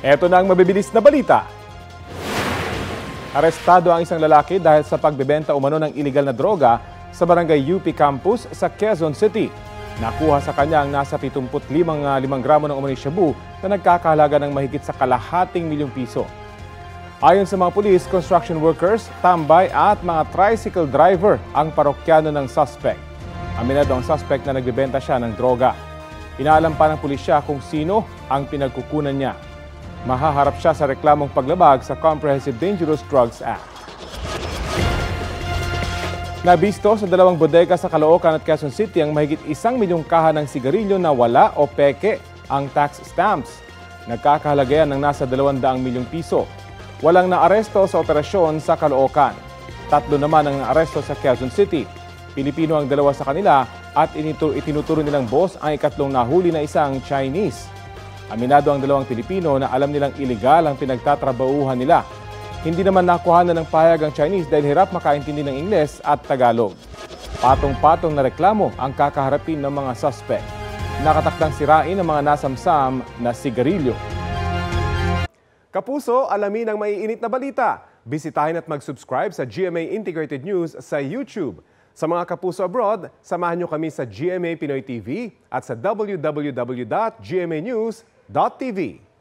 Eto na ang mabibilis na balita. Arestado ang isang lalaki dahil sa pagbebenta umano ng iligal na droga sa barangay UP Campus sa Quezon City. Nakuha sa kanya ang nasa 75 gramo ng umano'y shabu na nagkakahalaga ng mahigit sa kalahating milyong piso. Ayon sa mga pulis, construction workers, tambay at mga tricycle driver ang parokyano ng suspect. Aminado ang suspect na nagbebenta siya ng droga. Inaalam pa ng pulisya kung sino ang pinagkukunan niya. Mahaharap siya sa reklamong paglabag sa Comprehensive Dangerous Drugs Act. Nabisto sa dalawang bodega sa Caloocan at Quezon City ang mahigit 1 milyong kaha ng sigarilyo na wala o peke ang tax stamps. Nagkakahalaga yan ng nasa 200 milyong piso. Walang naaresto sa operasyon sa Caloocan. 3 naman ang naaresto sa Quezon City. Pilipino ang 2 sa kanila at itinuturo nilang boss ang ikatlong nahuli na isang Chinese. Aminado ang 2 Pilipino na alam nilang iligal ang pinagtatrabahuhan nila. Hindi naman nakuhanan ng pahayag ang Chinese dahil hirap makaintindi ng Ingles at Tagalog. Patong-patong na reklamo ang kakaharapin ng mga suspect. Nakatakdang sirain ang mga nasamsam na sigarilyo. Kapuso, alamin ang maiinit na balita. Bisitahin at mag-subscribe sa GMA Integrated News sa YouTube. Sa mga kapuso abroad, samahan nyo kami sa GMA Pinoy TV at sa www.gmanews.tv.